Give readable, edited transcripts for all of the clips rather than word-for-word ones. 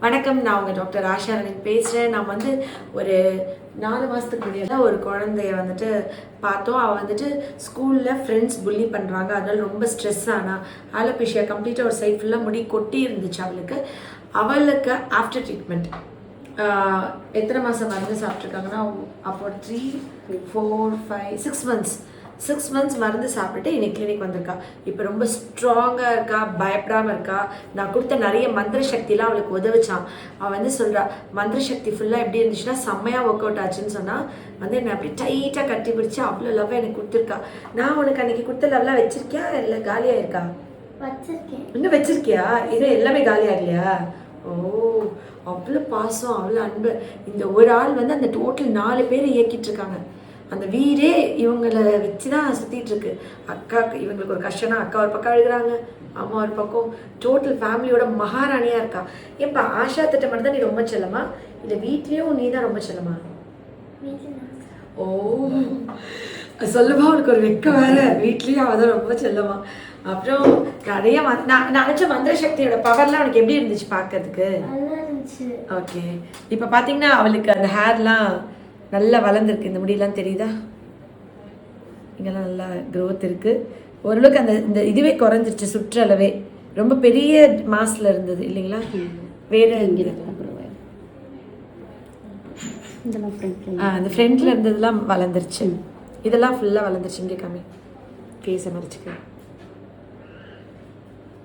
வணக்கம், நான் உங்கள் டாக்டர் ஆஷாரணி பேசுகிறேன். நான் ஒரு 4 மாதத்துக்கு முன்னாடி ஒரு குழந்தைய பார்த்தோம். அவள் ஸ்கூலில் ஃப்ரெண்ட்ஸ் புல்லி பண்ணுறாங்க. அதனால ரொம்ப ஸ்ட்ரெஸ் ஆனால் ஆலோபேஷியா கம்ப்ளீட்டாக ஒரு சைட் ஃபுல்லாக முடி கொட்டி இருந்துச்சு. அவளுக்கு ஆஃப்டர் ட்ரீட்மெண்ட் எத்தனை மாதம் மருந்து சாப்பிட்ருக்காங்கன்னா அப்போ 3, 4, 5, 6 months மருந்து சாப்பிட்டுட்டு இன்னைக்கு கிளினிக் வந்திருக்கா. இப்போ ரொம்ப ஸ்ட்ராங்காக இருக்கா, பயப்படாமல் இருக்கா. நான் கொடுத்த நிறைய மந்திர சக்திலாம் அவளுக்கு உதவிச்சான். அவள் சொல்கிறா, மந்திர சக்தி ஃபுல்லாக எப்படி இருந்துச்சுன்னா செம்மையாக ஒர்க் அவுட் ஆச்சுன்னு சொன்னால் என்னை அப்படி டைட்டாக கட்டி பிடிச்சி அவ்வளோ லவ்வாக எனக்கு கொடுத்துருக்கா. நான் உனக்கு அன்றைக்கி கொடுத்த லவ்லாம் வச்சிருக்கியா இல்லை காலியாக இருக்கா? வச்சிருக்கேன். இன்னும் வச்சிருக்கியா? இது எல்லாமே காலியாகலையா? ஓ, அவ்வளோ பாசம், அவ்வளோ அன்பு. இந்த ஒரு ஆள் அந்த டோட்டல் 4 பேர் இயக்கிட்டு இருக்காங்க. அந்த வீடே இவங்களை வச்சு தான் சுற்றிட்டு இருக்கு. அக்காவுக்கு இவங்களுக்கு ஒரு கஷ்டம்னா அக்கா ஒரு பக்கம் அழுகிறாங்க, அம்மா ஒரு பக்கம், டோட்டல் ஃபேமிலியோட மகாராணியாக இருக்கா. ஏப்பா ஆஷா திட்டம் மட்டும் தான் நீ ரொம்ப செல்லமா இல்லை வீட்லேயும் நீ தான் ரொம்ப செல்லமா? ஓ, சொல்லுமா, அவளுக்கு ஒரு வெக்க வேற. வீட்லேயும் அவள் தான் ரொம்ப செல்லமா. அப்புறம் நிறைய நான் நினச்ச மந்திர சக்தியோட பவர்லாம் அவனுக்கு எப்படி இருந்துச்சு பார்க்கறதுக்கு? ஓகே, இப்போ பார்த்தீங்கன்னா அவளுக்கு அந்த ஹேர்லாம் நல்லா வளர்ந்துருக்கு. இந்த முடியெல்லாம் தெரியுதா? இங்கெல்லாம் நல்லா க்ரோத் இருக்குது. ஓரளவுக்கு இந்த இதுவே குறைஞ்சிருச்சு சுற்றளவே. ரொம்ப பெரிய மாசில் இருந்தது இல்லைங்களா? வேறு அந்த ஃப்ரண்ட்டில் இருந்ததுலாம் வளர்ந்துருச்சு. இதெல்லாம் ஃபுல்லாக வளர்ந்துருச்சு. இங்கே கம்மி ஃபேஸை மறைச்சிக்க.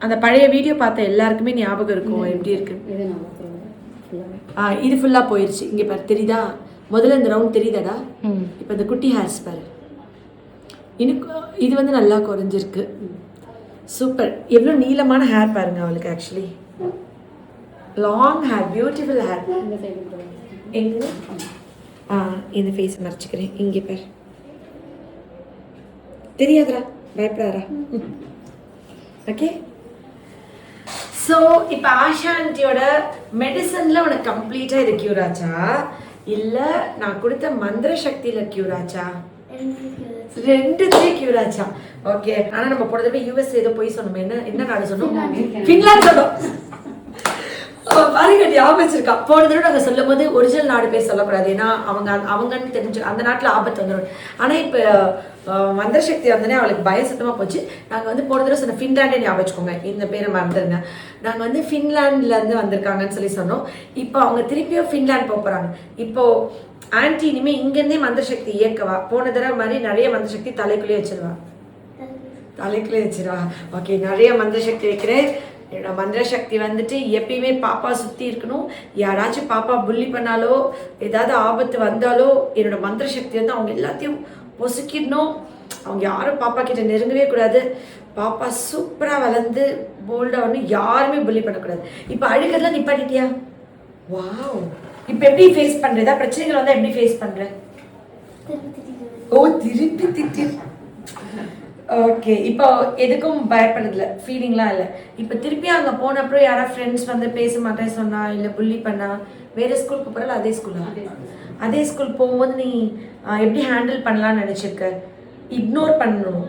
அந்த பழைய வீடியோ பார்த்த எல்லாருக்குமே ஞாபகம் இருக்கும் எப்படி இருக்கு. இது ஃபுல்லாக போயிடுச்சு. இங்கே பாரு, தெரியுதா? முதல்ல இந்த ரவுண்ட் தெரியுதாடா? இப்போ இந்த குட்டி ஹேர்ஸ் பாரு, இது நல்லா குறைஞ்சிருக்கு. சூப்பர். எவ்வளோ நீளமான ஹேர் பாருங்க அவளுக்கு. Actually long hair, beautiful hair. எங்க இந்த ஃபேஸ் மறைச்சிக்கிறேன். இங்கே பாரு, தெரியாதரா? பயப்படாதரா? ஓகே. ஸோ இப்போ ஆஷா ஆண்டியோட மெடிசனில் உனக்கு கம்ப்ளீட்டாக இது க்யூர் ஆச்சா இல்லை நான் கொடுத்த மந்திர சக்தியில் க்யூர் ஆச்சா? 2 க்யூர் ஆச்சா? ஓகே. ஆனால் நம்ம போனது யூஎஸ் ஏதோ போய் சொன்னோம். என்ன நாடு சொன்னோம்? ஃபின்லாந்து சொன்னோம். பாருங்க, ஞாபகம் வச்சிருக்கா. போன தடவை நாங்கள் சொல்லும் போது ஒரிஜினல் நாடு பேர் சொல்லக்கூடாது, ஏன்னா அவங்கன்னு தெரிஞ்சு அந்த நாட்டில் ஆபத்து வந்துடும். ஆனால் இப்போ மந்திர சக்தி வந்தோடனே அவளுக்கு பயம் சுத்தமாக போச்சு. நாங்கள் போன தடவை சொன்ன ஃபின்லாண்டே ஞாபகம் வச்சுக்கோங்க, இந்த பேரை மறந்துருங்க. நாங்கள் ஃபின்லாண்ட்லேருந்து வந்திருக்காங்கன்னு சொல்லி சொன்னோம். இப்போ அவங்க திருப்பியும் ஃபின்லாண்ட் போகிறாங்க. இப்போது ஆன்டி இனிமேல் இங்கேருந்தே மந்திர சக்தி இயக்கவா. போன தடவை மாதிரி நிறைய மந்திர சக்தி தலைக்குள்ளேயே வச்சிருவா. ஓகே, நிறைய மந்திர சக்தி வைக்கிறேன். என்னோட மந்திர சக்தி எப்பயுமே பாப்பா சுற்றி இருக்கணும். யாராச்சும் பாப்பா புல்லி பண்ணாலோ ஏதாவது ஆபத்து வந்தாலோ என்னோட மந்திர சக்தி அவங்க எல்லாத்தையும் பொசுக்கிடணும். அவங்க யாரும் பாப்பா கிட்ட நெருங்கவே கூடாது. பாப்பா சூப்பராக வளர்ந்து போல்டாக ஒன்று, யாருமே புல்லி பண்ணக்கூடாது. இப்போ அழுகிறதுலாம் நிப்பாட்டிட்டியா? வாவ். இப்போ எப்படி ஃபேஸ் பண்ணுற? ஏதாவது பிரச்சனைகள் வந்தால் எப்படி ஃபேஸ் பண்ணுற? ஓ, திருப்பி திட்டி. ஓகே, இப்போ எதுக்கும் பயப்படுறதில்ல, ஃபீலிங்லாம் இல்லை. இப்போ திருப்பி அங்கே போன அப்புறம் யாராவது ஃப்ரெண்ட்ஸ் பேச மாட்டேன்னு சொன்னா இல்லை புல்லி பண்ணா வேறு ஸ்கூலுக்கு போகிறல? அதே ஸ்கூலா? அதே ஸ்கூல் போகும்போது நீ எப்படி ஹேண்டில் பண்ணலான்னு நினச்சிருக்க? இக்னோர் பண்ணணும்.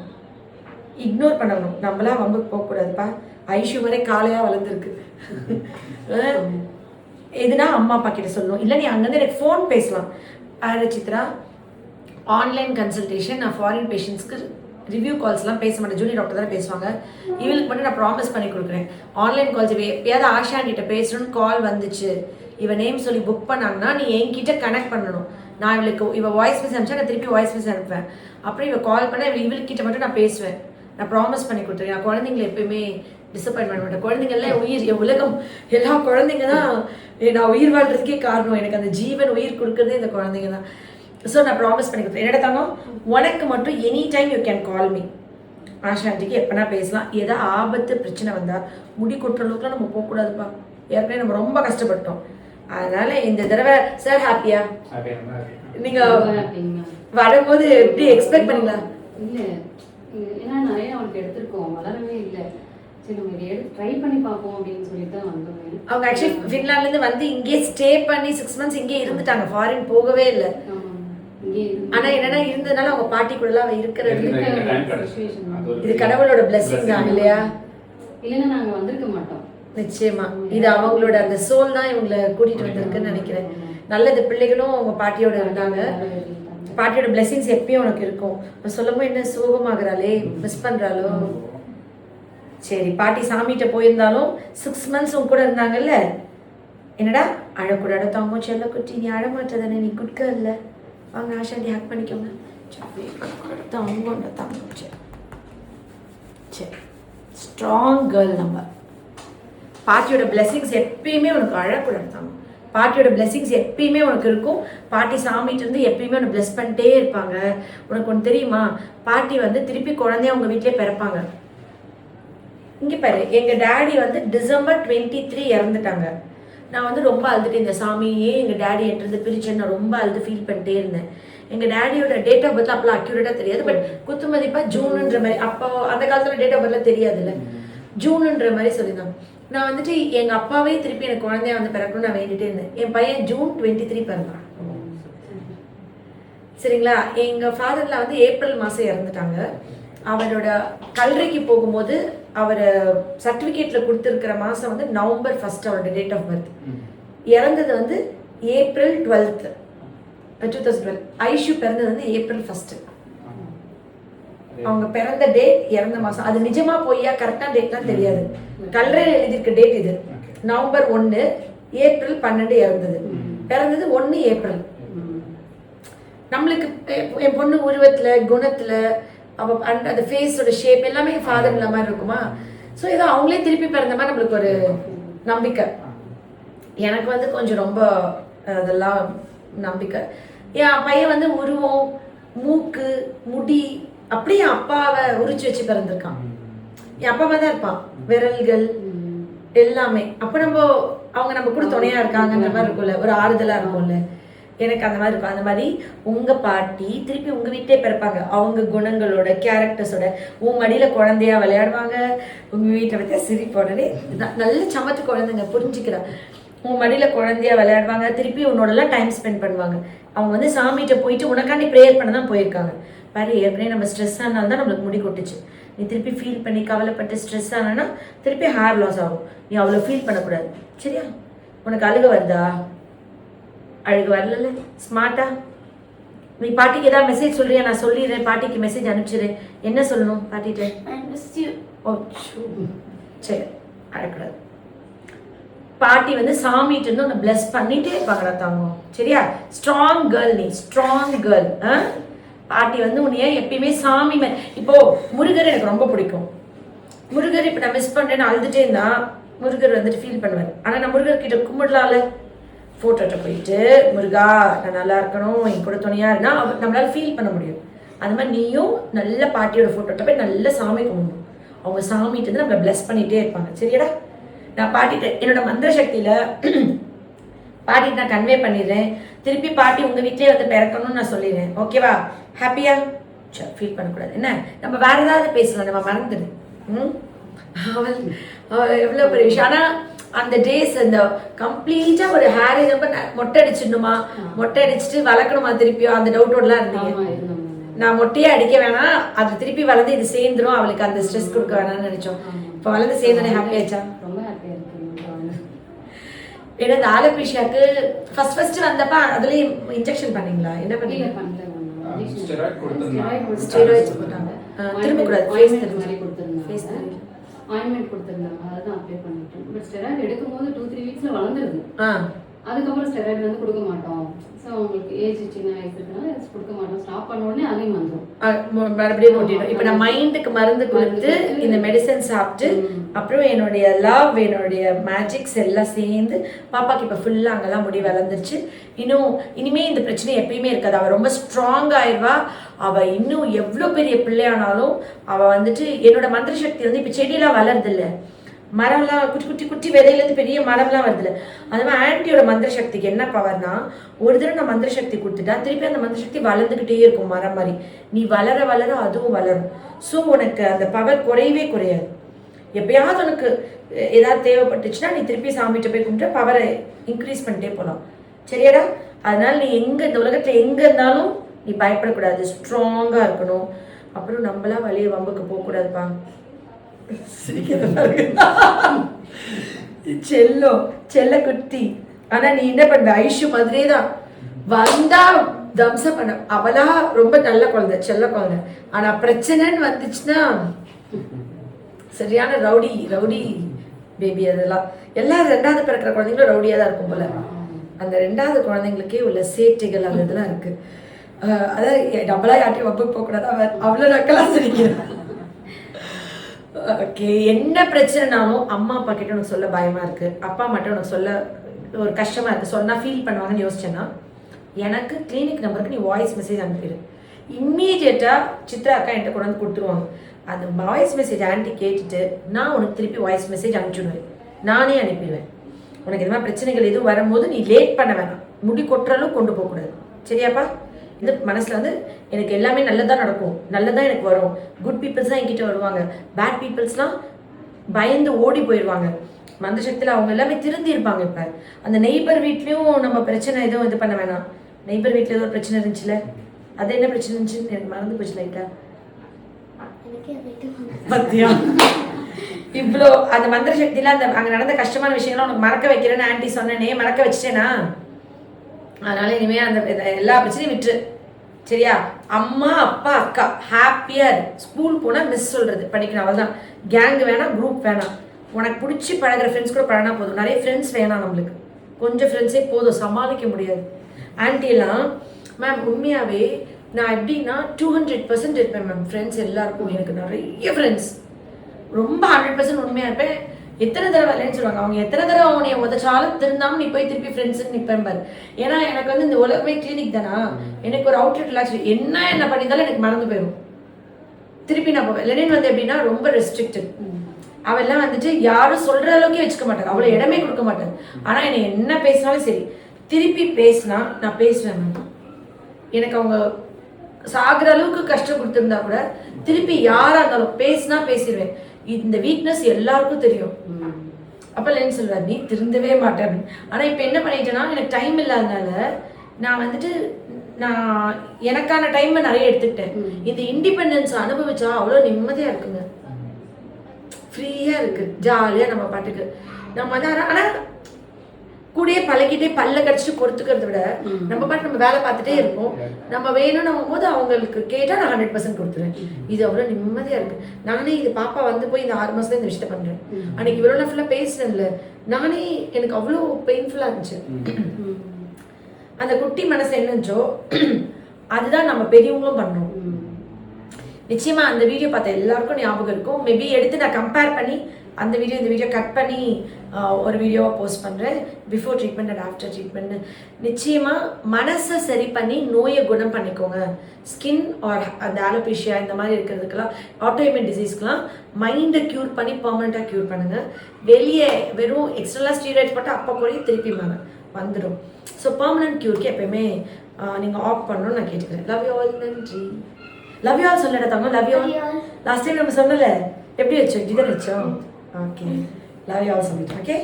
நம்மளாம் வம்புக்கு போகக்கூடாதுப்பா. ஐஷு வரை காலையாக வளர்ந்துருக்கு. எதுனா அம்மா அப்பா கிட்ட சொல்லணும். இல்லை நீ அங்கேருந்து எனக்கு ஃபோன் பேசலாம். Chitra, online consultation. நான் ஃபாரின் பேஷண்ட்ஸ்க்கு ரிவ்யூ கால்ஸ்லாம் பேச மாட்டேன், ஜூனியர் டாக்டர் தானே பேசுவாங்க. இவளுக்கு மட்டும் நான் ப்ராமிஸ் பண்ணி கொடுக்குறேன். ஆன்லைன் கால்ஸ் எப்பயாவது ஆஷா கிட்ட பேசணும்னு கால் வந்துச்சு, இவன் நேம் சொல்லி புக் பண்ணாங்கன்னா நீ என்கிட்ட கனெக்ட் பண்ணணும். நான் இவ வாய்ஸ் மெசேஜ் அனுப்பிச்சா நான் திருப்பி வாய்ஸ் மெசேஜ் அனுப்புவேன். அப்புறம் இவ கால் பண்ண இவளுக்கிட்ட மட்டும் நான் பேசுவேன். நான் ப்ராமிஸ் பண்ணி கொடுத்துருக்கேன். நான் குழந்தைங்களை எப்பயுமே டிசப்பாயின்ட் பண்ண மாட்டேன். குழந்தைங்கள்லாம் உயிர், என் உலகம். எல்லா குழந்தைங்க தான் நான் உயிர் வாழ்றதுக்கே காரணம். எனக்கு அந்த ஜீவன் உயிர் கொடுக்குறதே இந்த குழந்தைங்க தான். ஸோ நான் ப்ராமிஸ் பண்ணி கொடுத்தேன். என்னோட தங்கம், உனக்கு மட்டும் any time you can call me. Asha ஆண்டிக்கு எப்போனா பேசலாம். ஏதாவது ஆபத்து பிரச்சனை வந்தால் முடி கொட்டுற அளவுக்குலாம் நம்ம போகக்கூடாதுப்பா. ஏற்கனவே நம்ம ரொம்ப கஷ்டப்பட்டோம். அதனால இந்த தடவை சார் ஹாப்பியா? நீங்கள் வரும்போது எப்படி எக்ஸ்பெக்ட் பண்ணீங்களா? இல்லை, ஏன்னா நிறைய அவனுக்கு எடுத்துருக்கோம், வளரவே இல்லை. சரி, நம்ம இதை ட்ரை பண்ணி பார்ப்போம் அப்படின்னு சொல்லிட்டு தான் வந்தோம். அவங்க ஆக்சுவலி ஃபின்லாண்ட்லேருந்து இங்கே ஸ்டே பண்ணி 6 months இங்கே இருந்துட்டாங்க. ஃபாரின் போகவே இல்லை. ஆனா என்னன்னா இருந்ததுனால அவங்க பாட்டி கூட எல்லாம் இருக்கிறது இது கடவுளோட பிளெஸிங் தான் இல்லையா? இல்லைன்னா நாங்க வந்திருக்க மாட்டோம். நிச்சயமா இது அவங்களோட அந்த சோல் தான் இவங்களை கூட்டிட்டு வந்திருக்குன்னு நினைக்கிறேன். நல்லது, பிள்ளைகளும் அவங்க பாட்டியோட இருந்தாங்க. பாட்டியோட பிளெஸிங்ஸ் எப்பயும் உனக்கு இருக்கும். சொல்லும்போது என்ன சோகமாகறாளே, மிஸ் பண்றாளோ? சரி, பாட்டி சாமிகிட்ட போயிருந்தாலும் 6 months உன் கூட இருந்தாங்கல்ல. என்னடா அழக்கூடாத தாங்க செல்ல குட்டி, நீ அழமாட்டதானே, நீ குட்க இல்ல. வாங்க ஆஷாண்டி ஹேக் பண்ணிக்கோங்க. சரி, ஸ்ட்ராங் கேர்ள். நம்ம பாட்டியோட பிளெஸிங்ஸ் எப்பயுமே உனக்கு அழக்கூடாது தாங்க. பாட்டியோட பிளெஸிங்ஸ் எப்பயுமே உனக்கு இருக்கும். பாட்டி சாமிட்டு இருந்து எப்பயுமே உனக்கு பிளெஸ் பண்ணிட்டே இருப்பாங்க. உனக்கு ஒன்று தெரியுமா, பாட்டி வந்து திருப்பி குழந்தைய அவங்க வீட்டிலே பிறப்பாங்க. இங்கே பாரு, எங்கள் டேடி வந்து December 23 இறந்துட்டாங்க. நான் வந்து ரொம்ப அழுதுட்டு இந்த சாமியே எங்கள் டேடி என்கிட்ட பிரிச்சேன்னு நான் ரொம்ப அழுது ஃபீல் பண்ணிட்டே இருந்தேன். எங்கள் டேடியோட டேட் ஆஃப் பர்த் அப்பெல்லாம் அக்யூரேட்டாக தெரியாது, பட் குத்து மதிப்பாக ஜூனுன்ற மாதிரி. அப்போ அந்த காலத்தில் டேட் ஆஃப் பர்த்லாம் தெரியாதுல்ல, ஜூனுன்ற மாதிரி சொல்லியிருந்தாங்க. நான் வந்துட்டு எங்கள் அப்பாவே திருப்பி எனக்கு குழந்தைய வந்து பிறக்கணும்னு நான் வேண்டிகிட்டே இருந்தேன். என் பையன் June 23 பிறந்தான். சரிங்களா. எங்கள் ஃபாதரில் வந்து ஏப்ரல் மாதம் இறந்துட்டாங்க. அவரோட கல்லறைக்கு போகும்போது அவர் சர்டிஃபிகேட்டில் கொடுத்துருக்கிற மாதம் வந்து November 1 அவரோட டேட் ஆஃப் பர்த். இறந்தது வந்து April 12, 2012. ஐஷு பிறந்தது வந்து April 1. அவங்க பிறந்த டேட், இறந்த மாதம், அது நிஜமா பொய்யா கரெக்டான டேட்லாம் தெரியாது. கல்லறையில் எழுதியிருக்க டேட் இது. November 1, April 12 இறந்தது. பிறந்தது 1 April. நம்மளுக்கு என் பொண்ணு உருவத்தில், குணத்தில், அப்போ அந்த ஃபேஸோட ஷேப் எல்லாமே ஃபாதர் இந்த மாதிரி இருக்குமா. ஸோ ஏதோ அவங்களே திருப்பி பிறந்த மாதிரி நம்மளுக்கு ஒரு நம்பிக்கை. எனக்கு வந்து கொஞ்சம் ரொம்ப அதெல்லாம் நம்பிக்கை. என் பையன் வந்து உருவம், மூக்கு, முடி அப்படியே என் அப்பாவை உரிச்சு வச்சு பிறந்திருக்கான். என் அப்பாவை தான் இருப்பான், விரல்கள் எல்லாமே. அப்போ அவங்க நம்ம கூட துணையா இருக்காங்கன்ற மாதிரி இருக்கும்ல, ஒரு ஆறுதலா இருக்கும்ல. எனக்கு அந்த மாதிரி இருக்கும். அந்த மாதிரி உங்கள் பாட்டி திருப்பி உங்கள் வீட்டே பிறப்பாங்க. அவங்க குணங்களோட, கேரக்டர்ஸோட உன் மடியில் குழந்தையா விளையாடுவாங்க. உங்கள் வீட்டை பற்றி சிரிப்போடனே நல்ல சமத்து குழந்தைங்க புரிஞ்சுக்கிறா. உன் மடியில் குழந்தையா விளையாடுவாங்க. திருப்பி உன்னோடலாம் டைம் ஸ்பெண்ட் பண்ணுவாங்க. அவங்க வந்து சாமிகிட்ட போயிட்டு உனக்காண்டி ப்ரேயர் பண்ண தான் போயிருக்காங்க. பாரு, ஏற்கனவே நம்ம ஸ்ட்ரெஸ் ஆனாலும் தான் நம்மளுக்கு முடி கொட்டுச்சு. நீ திருப்பி ஃபீல் பண்ணி கவலைப்பட்டு ஸ்ட்ரெஸ் ஆனா திருப்பி ஹேர் லாஸ் ஆகும். நீ அவ்வளோ ஃபீல் பண்ணக்கூடாது, சரியா? உனக்கு அழுக வருதா? அழுகு வரல, ஸ்மார்ட்டா நீ பாட்டிக்கு ஏதாவது மெசேஜ் சொல்றியா? நான் சொல்லிடுறேன், பாட்டிக்கு மெசேஜ் அனுப்பிச்சிடுறேன். என்ன சொல்லணும் பாட்டிட்டு? சரி, அழக்கூடாது. பாட்டி வந்து சாமிட்டு இருந்து உன்னை பிளஸ் பண்ணிட்டே இருப்பாங்கடா தாங்க, சரியா? ஸ்ட்ராங் கேர்ள், நீ ஸ்ட்ராங் கேர்ள். பாட்டி வந்து உன்னைய எப்பயுமே சாமி இப்போ முருகர் எனக்கு ரொம்ப பிடிக்கும். முருகர் இப்போ நான் மிஸ் பண்றேன்னு அழுதுட்டே இருந்தா முருகர் வந்துட்டு ஃபீல் பண்ணுவார். ஆனால் நான் முருகர் கிட்ட கும்பிடலாம்ல, ஃபோட்டோட்ட போயிட்டு முருகா நான் நல்லா இருக்கணும், என் கூட துணையா இருந்தா நம்மளால ஃபீல் பண்ண முடியும். அது மாதிரி நீயும் நல்ல பாட்டியோட ஃபோட்டோட்ட போய் நல்ல சாமி கும்பிடணும். அவங்க சாமிட்டு வந்து நம்மளை பிளஸ் பண்ணிகிட்டே இருப்பாங்க, சரியாடா? நான் பாட்டிட்ட என்னோட மந்திர சக்தியில் பாட்டிட்டு நான் கன்வே பண்ணிடுறேன். திருப்பி பாட்டி உங்கள் வீட்டிலே வந்து பிறக்கணும்னு நான் சொல்லிடுறேன், ஓகேவா? ஹாப்பியா? சரி, ஃபீல் பண்ணக்கூடாது. என்ன, நம்ம வேற ஏதாவது பேசலாம், நம்ம மறந்துடு. அவள் எவ்வளோ பெரிய விஷயம். ஆனால் அந்த டேஸ் அந்த கம்ப்ளீட்டா ஒரு ஹேர் ரொம்ப மொட்டை அடிச்சிடணுமா, மொட்டை அடிச்சுட்டு வளர்க்கணுமா திருப்பியும், அந்த டவுட்டோடலாம் இருந்தீங்க. நான் மொட்டையே அடிக்க வேணாம், அது திருப்பி வளர்ந்து இது சேர்ந்துரும், அவளுக்கு அந்த ஸ்ட்ரெஸ் கொடுக்க வேணாம்னு நினைச்சோம். இப்போ வளர்ந்து சேர்ந்தோடனே ஹாப்பி ஆச்சா? ரொம்ப ஹாப்பியா இருக்கு. ஏன்னா இந்த ஆலோபேஷியாக்கு ஃபர்ஸ்ட் வந்தப்ப அதுலயும் இன்ஜெக்ஷன் பண்ணீங்களா? என்ன பண்ணீங்க? ஸ்டெராய்ட்ஸ் போட்டாங்க. திரும்ப கூடாது, ஃபேஸ் மாதிரி கொடுத்துருந்தாங்க, ஆயின்மெண்ட் கொடுத்துருந்தாங்க, அதுதான் அப்ளை பண்ணிட்டேன். பட் ஸ்டெராய்டு எடுக்கும்போது 2-3 வீக்ஸ்ல வளர்ந்துருது. அதுக்கப்புறம் ஸ்டெராய்டு வந்து கொடுக்க மாட்டோம். ஸோ அவங்களுக்கு ஏஜ் சின்ன வயசு இருக்கனால கொடுக்க மாட்டோம். ஸ்டாப் பண்ண உடனே அதையும் வந்துடும், மறுபடியும் கொட்டிடும். இப்போ நான் மைண்டுக்கு மருந்து கொடுத்து இந்த மெடிசன் சாப்பிட்டு அப்புறம் என்னுடைய லவ், என்னுடைய மேஜிக்ஸ் எல்லாம் சேர்ந்து பாப்பாக்கு இப்போ ஃபுல்லாக அங்கெல்லாம் முடி வளர்ந்துருச்சு. இனிமே இந்த பிரச்சனை எப்பயுமே இருக்காது. அவள் ரொம்ப ஸ்ட்ராங் ஆயிடுவா. அவள் இன்னும் எவ்வளோ பெரிய பிள்ளையானாலும் அவள் வந்துட்டு என்னோட மந்திர சக்தி வந்து இப்போ செடியெல்லாம் வளருது இல்லை, மரம்லாம் குட்டி குட்டி குட்டி விதையிலேருந்து பெரிய மரம்லாம் வருதுல்ல. அது மாதிரி ஆன்டியோட மந்திர சக்திக்கு என்ன பவர்னா, ஒரு தடவை நான் மந்திர சக்தி கொடுத்துட்டா திருப்பி அந்த மந்திர சக்தி வளர்ந்துக்கிட்டே இருக்கும் மரம் மாதிரி. நீ வளர வளர அதுவும் வளரும். ஸோ உனக்கு அந்த பவர் குறையவே குறையாது. எப்பயாவது உனக்கு ஏதாவது தேவைப்பட்டுச்சுன்னா நீ திருப்பி சாமிகிட்ட போய் கும்பிட்டு பவரை இன்க்ரீஸ் பண்ணிட்டே போகலாம், சரியாடா? அதனால நீ எங்கே இந்த உலகத்தில் எங்கே இருந்தாலும் நீ பயப்படக்கூடாது, ஸ்ட்ராங்காக இருக்கணும். அப்புறம் நம்மளாம் வழியை வம்புக்கு போகக்கூடாதுப்பா. செல்ல குட்டி. ஆனா நீ என்ன பண்ணுவ, ஐஷு மாதிரியே தான் வந்தா தம்ச பண்ண. அவளா ரொம்ப நல்ல குழந்தை, செல்ல குழந்தை. ஆனா பிரச்சனைன்னு வந்துச்சுன்னா சரியான ரவுடி பேபி. அதெல்லாம் எல்லாரும் 2வது பிறக்கிற குழந்தைங்களும் ரவுடியா தான் இருக்கும் போல. அந்த 2வது குழந்தைங்களுக்கே உள்ள சேட்டைகள் அந்த இதெல்லாம் இருக்கு. அதாவது டபுளா யார்ட்டையும் வம்பு போகக்கூடாது. அவ்வளோ நக்கெல்லாம் சிரிக்கிறேன். ஓகே, என்ன பிரச்சனைனாலும் அம்மா அப்பா கிட்ட உனக்கு சொல்ல பயமா இருக்கு, அப்பா மட்டும் உனக்கு சொல்ல ஒரு கஷ்டமா இருக்கு, சொன்னா ஃபீல் பண்ணுவாங்கன்னு யோசிச்சேன்னா எனக்கு கிளினிக் நம்பருக்கு நீ வாய்ஸ் மெசேஜ் அனுப்பிடு. இம்மீடியட்டா சித்ரா அக்கா என்கிட்ட கொண்டு வந்து கொடுத்துருவாங்க. அந்த வாய்ஸ் மெசேஜ் ஆண்டி கேட்டுட்டு நான் உனக்கு திருப்பி வாய்ஸ் மெசேஜ் அனுப்பிச்சுடுவேன். நானே அனுப்பிடுவேன். உனக்கு இந்த மாதிரி பிரச்சனைகள் எதுவும் வரும்போது நீ லேட் பண்ண வேணாம். முடி கொட்டுறாலும் கொண்டு போகக்கூடாது. சரியாப்பா? இந்த மனசில் வந்து எனக்கு எல்லாமே நல்லதாக நடக்கும், நல்லதாக எனக்கு வரும், குட் பீப்புள்ஸ் தான் என்கிட்ட வருவாங்க, பேட் பீப்புள்ஸ்லாம் பயந்து ஓடி போயிடுவாங்க. மந்த சக்தியில் அவங்க எல்லாமே திருந்திருப்பாங்க. இப்போ அந்த நெய்பர் வீட்லேயும் நம்ம பிரச்சனை எதுவும் இது பண்ண வேணாம். நெய்பர் வீட்டில் ஏதோ ஒரு பிரச்சனை இருந்துச்சுல, அது என்ன பிரச்சனை இருந்துச்சுன்னு எனக்கு மறந்து போச்சு லைட்டா. பத்தியா இவ்வளோ அந்த மந்திர சக்தியில அந்த அங்கே நடந்த கஷ்டமான விஷயங்கள்லாம் உனக்கு மறக்க வைக்கிறேன்னு ஆன்டி சொன்னேனே, மறக்க வச்சுட்டேனா? அதனால இனிமே அந்த எல்லா பிரச்சனையும் விட்டுரு. சரியா? அம்மா அப்பா அக்கா ஹாப்பியா இரு. ஸ்கூல் போனா மிஸ் சொல்றது படிக்கணும், அவள் தான். கேங் வேணாம், குரூப் வேணாம். உனக்கு பிடிச்சி பழகிற ஃப்ரெண்ட்ஸ் கூட பழகினா போதும். நிறைய ஃப்ரெண்ட்ஸ் வேணாம் நம்மளுக்கு, கொஞ்சம் ஃப்ரெண்ட்ஸே போதும், சமாளிக்க முடியாது. ஆன்டிலாம் மேம் உண்மையாகவே நான் எப்படின்னா 200% இருப்பேன் மேம். ஃப்ரெண்ட்ஸ் எல்லாருக்கும் எனக்கு நிறைய ஃப்ரெண்ட்ஸ், ரொம்ப 100% உண்மையாக இருப்பேன். எத்தனை தடவை இல்லைன்னு சொல்லுவாங்க. அவங்க எத்தனை தடவை அவனைய உதச்சாலும் திருந்தாமல் நீ போய் திருப்பி ஃப்ரெண்ட்ஸுன்னு நிற்பேன் பாரு. ஏன்னா எனக்கு வந்து இந்த உலகமே கிளினிக் தானா, எனக்கு ஒரு அவுட்லெட் ரிலாக்ஸ். என்ன பண்ணியிருந்தாலும் எனக்கு மறந்து போயிடும், திருப்பி நான் போவேன். லெனின் வந்து எப்படின்னா ரொம்ப ரெஸ்ட்ரிக்டட். அவெல்லாம் வந்துட்டு யாரும் சொல்ற அளவுக்கே வச்சுக்க மாட்டாங்க, அவ்வளோ இடமே கொடுக்க மாட்டாங்க. ஆனால் என்னை என்ன பேசினாலும் சரி, திருப்பி பேசினா நான் பேசுவேன் மேம். எனக்கு அவங்க சாகிற அளவுக்கு கஷ்டம் கொடுத்துருந்தா கூட திருப்பி யாரா இருந்தாலும் பேசினா பேசிடுவேன். இந்த வீக்னஸ் எல்லாருக்கும் தெரியும். அப்ப லென் சொல்றாரு நீ திருந்தவே மாட்டேன். ஆனா இப்ப என்ன பண்ணிட்டேன்னா எனக்கு டைம் இல்லாதனால நான் வந்துட்டு நான் எனக்கான டைம் நிறைய எடுத்துக்கிட்டேன். இந்த இண்டிபெண்டன்ஸ் அனுபவிச்சா அவ்வளவு நிம்மதியா இருக்குங்க, ஃப்ரீயா இருக்கு, ஜாலியா நம்ம பாட்டுக்கு நம்ம தான். ஆனா கூடயே பழகிட்டே பல்ல கடிச்சிட்டு பொறுத்துக்கிறத விட நம்ம பாட்டு நம்ம வேலை பார்த்துட்டே இருப்போம். நம்ம வேணும்னு போது அவங்களுக்கு கேட்டால் நான் 100% கொடுத்துருவேன். இது அவ்வளோ நிம்மதியாக இருக்கு. நானே இது பாப்பா வந்து போய் இந்த 6 மாசத்துல இந்த விஷயத்த பண்றேன். அன்னைக்கு இவ்வளோ நான் ஃபுல்லாக பேசினேன்ல, நானே எனக்கு அவ்வளோ பெயின்ஃபுல்லாக இருந்துச்சு. அந்த குட்டி மனசு என்னச்சோ அதுதான் நம்ம பெரியவங்களும் பண்றோம். நிச்சயமா அந்த வீடியோ பார்த்த எல்லாருக்கும் ஞாபகம் இருக்கும். மேபி எடுத்து நான் கம்பேர் பண்ணி அந்த வீடியோ இந்த வீடியோ கட் பண்ணி ஒரு வீடியோவாக போஸ்ட் பண்ணுறேன், before treatment and after treatment. நிச்சயமாக மனசை சரி பண்ணி நோயை குணம் பண்ணிக்கோங்க. ஸ்கின் ஆர் அந்த ஆலோபேஷியா இந்த மாதிரி இருக்கிறதுக்கெல்லாம், ஆட்டோஇம்யூன் டிசீஸ்க்கெலாம் மைண்டை க்யூர் பண்ணி பர்மனெண்ட்டாக க்யூர் பண்ணுங்கள். வெளியே வெறும் எக்ஸ்டர்னலாக ஸ்டீராய்ட்ஸ் போட்டால் அப்போ கூட திருப்பி வந்துடும். ஸோ பர்மனெண்ட் க்யூருக்கு எப்பயுமே நீங்கள் ஆஃப் பண்ணணும்னு நான் கேட்டுக்கிறேன். Love you all. நன்றி. லவ் யூ ஆல் சொல்லடா தங்க. Love you all last time நம்ம சொன்னல எப்படி வச்சோம், இப்படி தான் வச்சோம். ஓகே, லவ் யூ ஆல் சொல்லிட்டோம். ஓகே.